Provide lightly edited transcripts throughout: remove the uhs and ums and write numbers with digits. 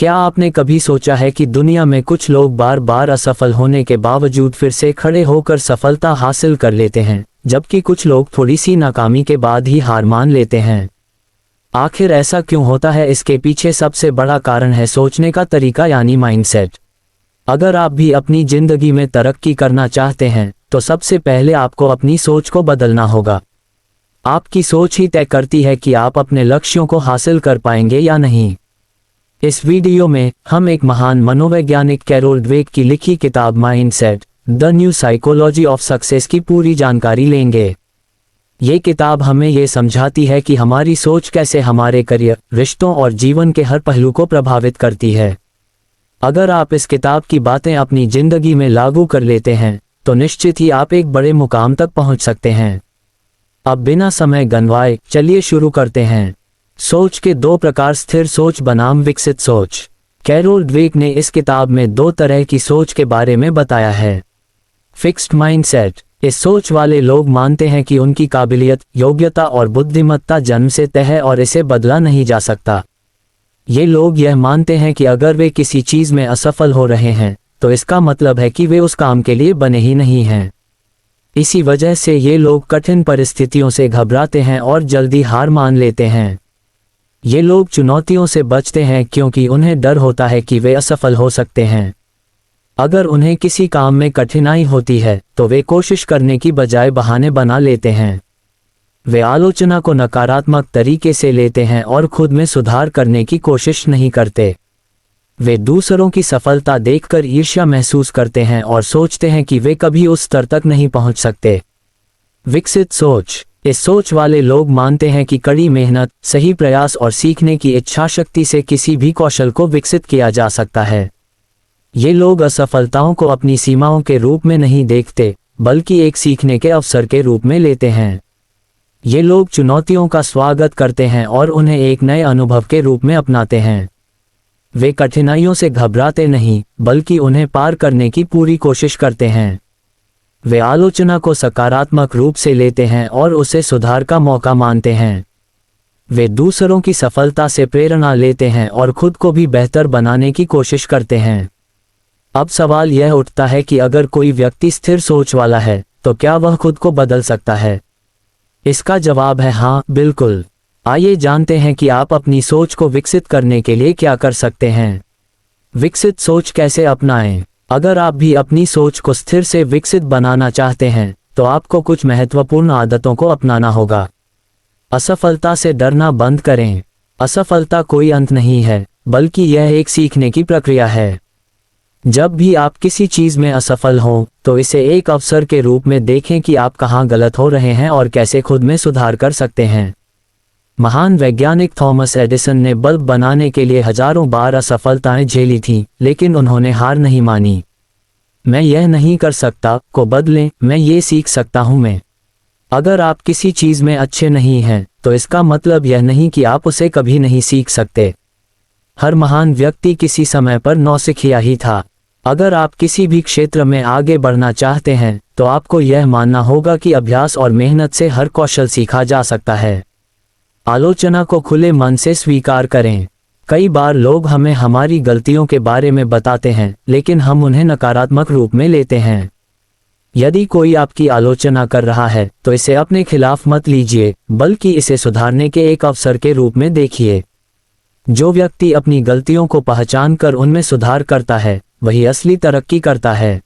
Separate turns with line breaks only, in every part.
क्या आपने कभी सोचा है कि दुनिया में कुछ लोग बार बार असफल होने के बावजूद फिर से खड़े होकर सफलता हासिल कर लेते हैं, जबकि कुछ लोग थोड़ी सी नाकामी के बाद ही हार मान लेते हैं। आखिर ऐसा क्यों होता है? इसके पीछे सबसे बड़ा कारण है सोचने का तरीका यानी माइंडसेट। अगर आप भी अपनी जिंदगी में तरक्की करना चाहते हैं तो सबसे पहले आपको अपनी सोच को बदलना होगा। आपकी सोच ही तय करती है कि आप अपने लक्ष्यों को हासिल कर पाएंगे या नहीं। इस वीडियो में हम एक महान मनोवैज्ञानिक कैरोल ड्वेक की लिखी किताब mindset the new psychology of success की पूरी जानकारी लेंगे। ये किताब हमें ये समझाती है कि हमारी सोच कैसे हमारे करियर, रिश्तों और जीवन के हर पहलू को प्रभावित करती है। अगर आप इस किताब की बातें अपनी जिंदगी में लागू कर लेते हैं तो निश्चित ही आप एक बड़े मुकाम तक पहुंच सकते हैं। अब बिना समय गंवाए चलिए शुरू करते हैं। सोच के दो प्रकार, स्थिर सोच बनाम विकसित सोच। कैरोल ड्वेक ने इस किताब में दो तरह की सोच के बारे में बताया है। फिक्स्ड माइंडसेट, इस सोच वाले लोग मानते हैं कि उनकी काबिलियत, योग्यता और बुद्धिमत्ता जन्म से तय है और इसे बदला नहीं जा सकता। ये लोग यह मानते हैं कि अगर वे किसी चीज में असफल हो रहे हैं तो इसका मतलब है कि वे उस काम के लिए बने ही नहीं हैं। इसी वजह से ये लोग कठिन परिस्थितियों से घबराते हैं और जल्दी हार मान लेते हैं। ये लोग चुनौतियों से बचते हैं क्योंकि उन्हें डर होता है कि वे असफल हो सकते हैं। अगर उन्हें किसी काम में कठिनाई होती है तो वे कोशिश करने की बजाय बहाने बना लेते हैं। वे आलोचना को नकारात्मक तरीके से लेते हैं और खुद में सुधार करने की कोशिश नहीं करते। वे दूसरों की सफलता देखकर ईर्ष्या महसूस करते हैं और सोचते हैं कि वे कभी उस स्तर तक नहीं पहुंच सकते। विकसित सोच, इस सोच वाले लोग मानते हैं कि कड़ी मेहनत, सही प्रयास और सीखने की इच्छाशक्ति से किसी भी कौशल को विकसित किया जा सकता है। ये लोग असफलताओं को अपनी सीमाओं के रूप में नहीं देखते बल्कि एक सीखने के अवसर के रूप में लेते हैं। ये लोग चुनौतियों का स्वागत करते हैं और उन्हें एक नए अनुभव के रूप में अपनाते हैं। वे कठिनाइयों से घबराते नहीं बल्कि उन्हें पार करने की पूरी कोशिश करते हैं। वे आलोचना को सकारात्मक रूप से लेते हैं और उसे सुधार का मौका मानते हैं। वे दूसरों की सफलता से प्रेरणा लेते हैं और खुद को भी बेहतर बनाने की कोशिश करते हैं। अब सवाल यह उठता है कि अगर कोई व्यक्ति स्थिर सोच वाला है तो क्या वह खुद को बदल सकता है? इसका जवाब है हाँ, बिल्कुल। आइए जानते हैं कि आप अपनी सोच को विकसित करने के लिए क्या कर सकते हैं। विकसित सोच कैसे अपनाएं? अगर आप भी अपनी सोच को स्थिर से विकसित बनाना चाहते हैं तो आपको कुछ महत्वपूर्ण आदतों को अपनाना होगा। असफलता से डरना बंद करें। असफलता कोई अंत नहीं है बल्कि यह एक सीखने की प्रक्रिया है। जब भी आप किसी चीज में असफल हों तो इसे एक अवसर के रूप में देखें कि आप कहाँ गलत हो रहे हैं और कैसे खुद में सुधार कर सकते हैं। महान वैज्ञानिक थॉमस एडिसन ने बल्ब बनाने के लिए हजारों बार असफलताएं झेली थीं, लेकिन उन्होंने हार नहीं मानी। मैं यह नहीं कर सकता को बदलें, मैं ये सीख सकता हूं मैं। अगर आप किसी चीज में अच्छे नहीं हैं तो इसका मतलब यह नहीं कि आप उसे कभी नहीं सीख सकते। हर महान व्यक्ति किसी समय पर नौसिखिया ही था। अगर आप किसी भी क्षेत्र में आगे बढ़ना चाहते हैं तो आपको यह मानना होगा कि अभ्यास और मेहनत से हर कौशल सीखा जा सकता है। आलोचना को खुले मन से स्वीकार करें। कई बार लोग हमें हमारी गलतियों के बारे में बताते हैं लेकिन हम उन्हें नकारात्मक रूप में लेते हैं। यदि कोई आपकी आलोचना कर रहा है तो इसे अपने खिलाफ मत लीजिए बल्कि इसे सुधारने के एक अवसर के रूप में देखिए। जो व्यक्ति अपनी गलतियों को पहचान कर उनमें सुधार करता है वही असली तरक्की करता है।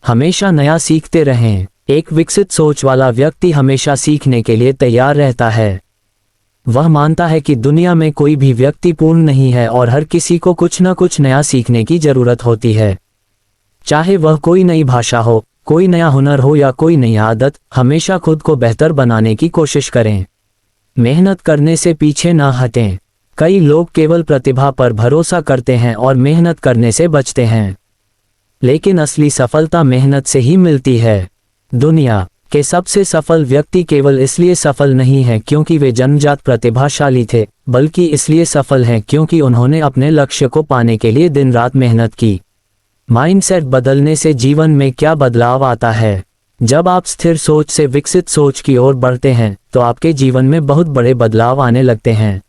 हमेशा नया सीखते रहें। एक विकसित सोच वाला व्यक्ति हमेशा सीखने के लिए तैयार रहता है। वह मानता है कि दुनिया में कोई भी व्यक्ति पूर्ण नहीं है और हर किसी को कुछ न कुछ नया सीखने की जरूरत होती है। चाहे वह कोई नई भाषा हो, कोई नया हुनर हो या कोई नई आदत, हमेशा खुद को बेहतर बनाने की कोशिश करें। मेहनत करने से पीछे ना हटें। कई लोग केवल प्रतिभा पर भरोसा करते हैं और मेहनत करने से बचते हैं, लेकिन असली सफलता मेहनत से ही मिलती है। दुनिया के सबसे सफल व्यक्ति केवल इसलिए सफल नहीं हैं क्योंकि वे जन्मजात प्रतिभाशाली थे, बल्कि इसलिए सफल हैं क्योंकि उन्होंने अपने लक्ष्य को पाने के लिए दिन रात मेहनत की। माइंडसेट बदलने से जीवन में क्या बदलाव आता है? जब आप स्थिर सोच से विकसित सोच की ओर बढ़ते हैं तो आपके जीवन में बहुत बड़े बदलाव आने लगते हैं।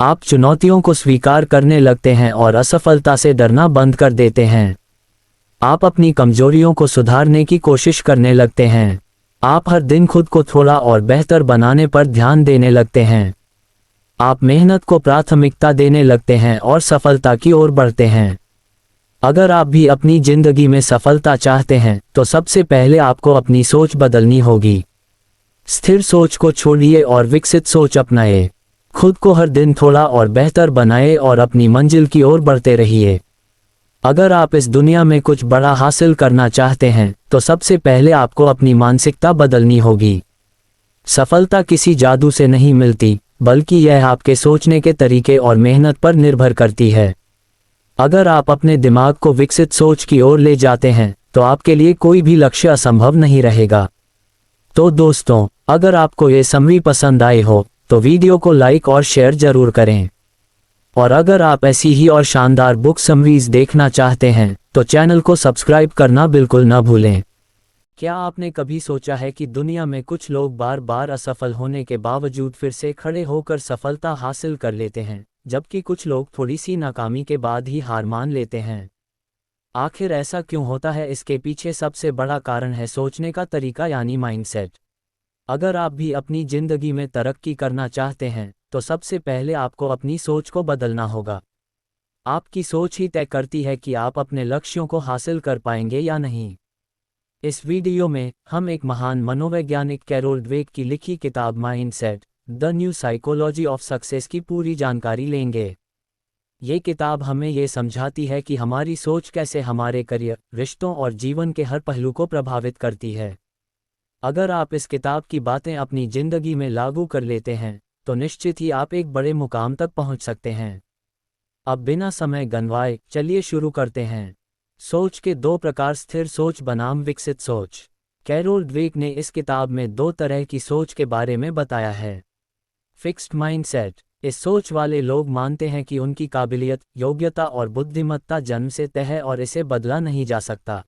आप चुनौतियों को स्वीकार करने लगते हैं और असफलता से डरना बंद कर देते हैं। आप अपनी कमजोरियों को सुधारने की कोशिश करने लगते हैं। आप हर दिन खुद को थोड़ा और बेहतर बनाने पर ध्यान देने लगते हैं। आप मेहनत को प्राथमिकता देने लगते हैं और सफलता की ओर बढ़ते हैं। अगर आप भी अपनी जिंदगी में सफलता चाहते हैं तो सबसे पहले आपको अपनी सोच बदलनी होगी। स्थिर सोच को छोड़िए और विकसित सोच अपनाए। खुद को हर दिन थोड़ा और बेहतर बनाए और अपनी मंजिल की ओर बढ़ते रहिए। अगर आप इस दुनिया में कुछ बड़ा हासिल करना चाहते हैं तो सबसे पहले आपको अपनी मानसिकता बदलनी होगी। सफलता किसी जादू से नहीं मिलती, बल्कि यह आपके सोचने के तरीके और मेहनत पर निर्भर करती है। अगर आप अपने दिमाग को विकसित सोच की ओर ले जाते हैं तो आपके लिए कोई भी लक्ष्य असंभव नहीं रहेगा। तो दोस्तों, अगर आपको ये समरी पसंद आए हो तो वीडियो को लाइक और शेयर जरूर करें। और अगर आप ऐसी ही और शानदार बुक समरीज देखना चाहते हैं तो चैनल को सब्सक्राइब करना बिल्कुल न भूलें। क्या आपने कभी सोचा है कि दुनिया में कुछ लोग बार बार असफल होने के बावजूद फिर से खड़े होकर सफलता हासिल कर लेते हैं, जबकि कुछ लोग थोड़ी सी नाकामी के बाद ही हार मान लेते हैं? आखिर ऐसा क्यों होता है? इसके पीछे सबसे बड़ा कारण है सोचने का तरीका यानी माइंडसेट। अगर आप भी अपनी जिंदगी में तरक्की करना चाहते हैं तो सबसे पहले आपको अपनी सोच को बदलना होगा। आपकी सोच ही तय करती है कि आप अपने लक्ष्यों को हासिल कर पाएंगे या नहीं। इस वीडियो में हम एक महान मनोवैज्ञानिक कैरोल ड्वेक की लिखी किताब mindset, the new psychology of success की पूरी जानकारी लेंगे। ये किताब हमें ये समझाती है कि हमारी सोच कैसे हमारे करियर, रिश्तों और जीवन के हर पहलू को प्रभावित करती है। अगर आप इस किताब की बातें अपनी जिंदगी में लागू कर लेते हैं तो निश्चित ही आप एक बड़े मुकाम तक पहुंच सकते हैं। अब बिना समय गंवाए चलिए शुरू करते हैं। सोच के दो प्रकार, स्थिर सोच बनाम विकसित सोच। कैरोल ड्वेक ने इस किताब में दो तरह की सोच के बारे में बताया है। फिक्स्ड माइंडसेट, इस सोच वाले लोग मानते हैं कि उनकी काबिलियत, योग्यता और बुद्धिमत्ता जन्म से तय है और इसे बदला नहीं जा सकता।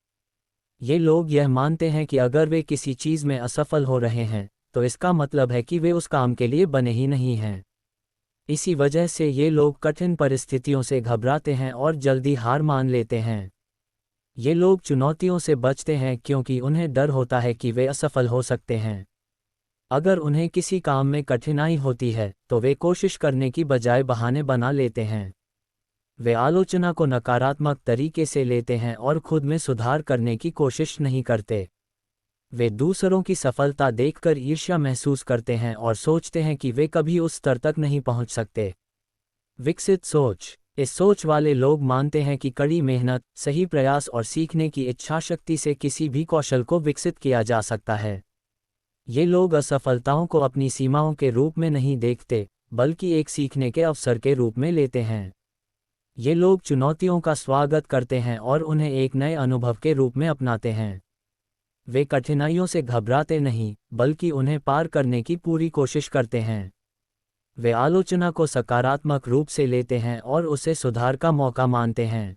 ये लोग यह मानते हैं कि अगर वे किसी चीज़ में असफल हो रहे हैं तो इसका मतलब है कि वे उस काम के लिए बने ही नहीं हैं। इसी वजह से ये लोग कठिन परिस्थितियों से घबराते हैं और जल्दी हार मान लेते हैं। ये लोग चुनौतियों से बचते हैं क्योंकि उन्हें डर होता है कि वे असफल हो सकते हैं। अगर उन्हें किसी काम में कठिनाई होती है तो वे कोशिश करने की बजाय बहाने बना लेते हैं। वे आलोचना को नकारात्मक तरीके से लेते हैं और खुद में सुधार करने की कोशिश नहीं करते। वे दूसरों की सफलता देखकर ईर्ष्या महसूस करते हैं और सोचते हैं कि वे कभी उस स्तर तक नहीं पहुंच सकते। विकसित सोच, इस सोच वाले लोग मानते हैं कि कड़ी मेहनत, सही प्रयास और सीखने की इच्छाशक्ति से किसी भी कौशल को विकसित किया जा सकता है। ये लोग असफलताओं को अपनी सीमाओं के रूप में नहीं देखते, बल्कि एक सीखने के अवसर के रूप में लेते हैं। ये लोग चुनौतियों का स्वागत करते हैं और उन्हें एक नए अनुभव के रूप में अपनाते हैं। वे कठिनाइयों से घबराते नहीं, बल्कि उन्हें पार करने की पूरी कोशिश करते हैं। वे आलोचना को सकारात्मक रूप से लेते हैं और उसे सुधार का मौका मानते हैं।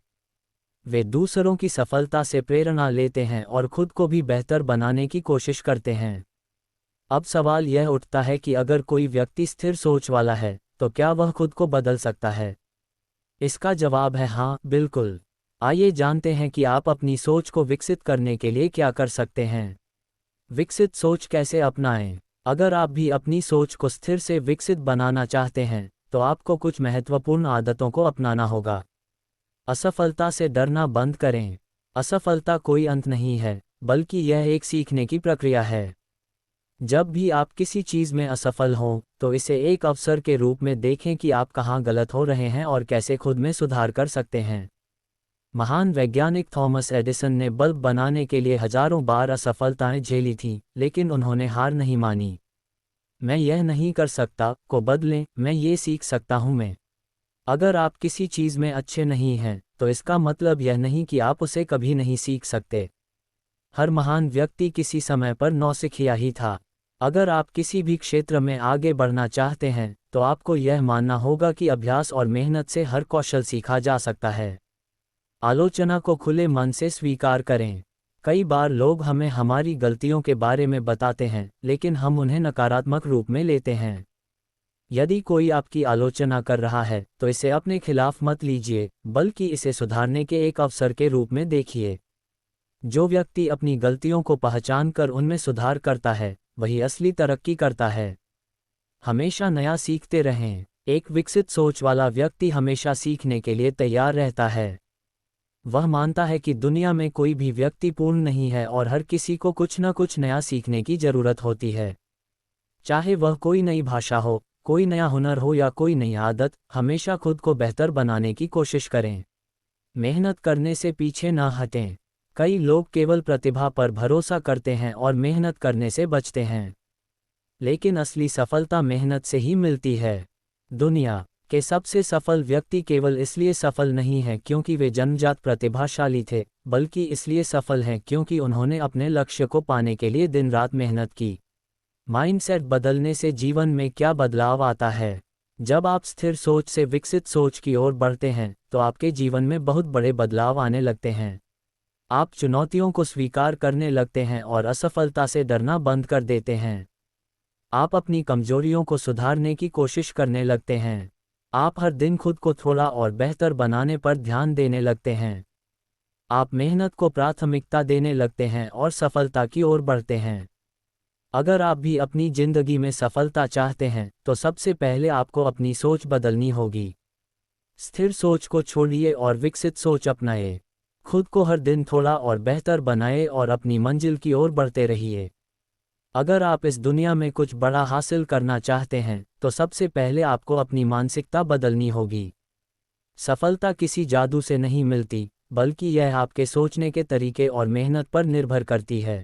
वे दूसरों की सफलता से प्रेरणा लेते हैं और खुद को भी बेहतर बनाने की कोशिश करते हैं। अब सवाल यह उठता है कि अगर कोई व्यक्ति स्थिर सोच वाला है तो क्या वह खुद को बदल सकता है? इसका जवाब है हाँ, बिल्कुल। आइए जानते हैं कि आप अपनी सोच को विकसित करने के लिए क्या कर सकते हैं। विकसित सोच कैसे अपनाएं? अगर आप भी अपनी सोच को स्थिर से विकसित बनाना चाहते हैं तो आपको कुछ महत्वपूर्ण आदतों को अपनाना होगा। असफलता से डरना बंद करें। असफलता कोई अंत नहीं है, बल्कि यह एक सीखने की प्रक्रिया है। जब भी आप किसी चीज़ में असफल हों तो इसे एक अवसर के रूप में देखें कि आप कहाँ गलत हो रहे हैं और कैसे खुद में सुधार कर सकते हैं। महान वैज्ञानिक थॉमस एडिसन ने बल्ब बनाने के लिए हजारों बार असफलताएं झेली थीं, लेकिन उन्होंने हार नहीं मानी। मैं यह नहीं कर सकता को बदलें, मैं ये सीख सकता हूँ मैं। अगर आप किसी चीज़ में अच्छे नहीं हैं तो इसका मतलब यह नहीं कि आप उसे कभी नहीं सीख सकते। हर महान व्यक्ति किसी समय पर नौसिखिया ही था। अगर आप किसी भी क्षेत्र में आगे बढ़ना चाहते हैं तो आपको यह मानना होगा कि अभ्यास और मेहनत से हर कौशल सीखा जा सकता है। आलोचना को खुले मन से स्वीकार करें। कई बार लोग हमें हमारी गलतियों के बारे में बताते हैं, लेकिन हम उन्हें नकारात्मक रूप में लेते हैं। यदि कोई आपकी आलोचना कर रहा है तो इसे अपने खिलाफ मत लीजिए, बल्कि इसे सुधारने के एक अवसर के रूप में देखिए। जो व्यक्ति अपनी गलतियों को पहचानकर उनमें सुधार करता है, वही असली तरक्की करता है। हमेशा नया सीखते रहें। एक विकसित सोच वाला व्यक्ति हमेशा सीखने के लिए तैयार रहता है। वह मानता है कि दुनिया में कोई भी व्यक्ति पूर्ण नहीं है और हर किसी को कुछ न कुछ नया सीखने की जरूरत होती है। चाहे वह कोई नई भाषा हो, कोई नया हुनर हो या कोई नई आदत, हमेशा खुद को बेहतर बनाने की कोशिश करें। मेहनत करने से पीछे ना हटें। कई लोग केवल प्रतिभा पर भरोसा करते हैं और मेहनत करने से बचते हैं, लेकिन असली सफलता मेहनत से ही मिलती है। दुनिया के सबसे सफल व्यक्ति केवल इसलिए सफल नहीं हैं क्योंकि वे जन्मजात प्रतिभाशाली थे, बल्कि इसलिए सफल हैं क्योंकि उन्होंने अपने लक्ष्य को पाने के लिए दिन रात मेहनत की। माइंडसेट बदलने से जीवन में क्या बदलाव आता है? जब आप स्थिर सोच से विकसित सोच की ओर बढ़ते हैं तो आपके जीवन में बहुत बड़े बदलाव आने लगते हैं। आप चुनौतियों को स्वीकार करने लगते हैं और असफलता से डरना बंद कर देते हैं। आप अपनी कमजोरियों को सुधारने की कोशिश करने लगते हैं। आप हर दिन खुद को थोड़ा और बेहतर बनाने पर ध्यान देने लगते हैं। आप मेहनत को प्राथमिकता देने लगते हैं और सफलता की ओर बढ़ते हैं। अगर आप भी अपनी जिंदगी में सफलता चाहते हैं तो सबसे पहले आपको अपनी सोच बदलनी होगी। स्थिर सोच को छोड़िए और विकसित सोच अपनाएं। खुद को हर दिन थोड़ा और बेहतर बनाएं और अपनी मंजिल की ओर बढ़ते रहिए। अगर आप इस दुनिया में कुछ बड़ा हासिल करना चाहते हैं तो सबसे पहले आपको अपनी मानसिकता बदलनी होगी। सफलता किसी जादू से नहीं मिलती, बल्कि यह आपके सोचने के तरीके और मेहनत पर निर्भर करती है।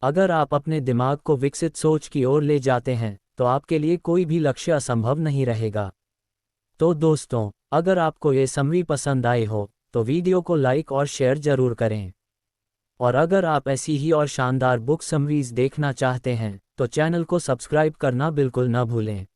अगर आप अपने दिमाग को विकसित सोच की ओर ले जाते हैं तो आपके लिए कोई भी लक्ष्य असंभव नहीं रहेगा। तो दोस्तों, अगर आपको ये समरी पसंद आए हो तो वीडियो को लाइक और शेयर जरूर करें। और अगर आप ऐसी ही और शानदार बुक समरीज देखना चाहते हैं तो चैनल को सब्सक्राइब करना बिल्कुल न भूलें।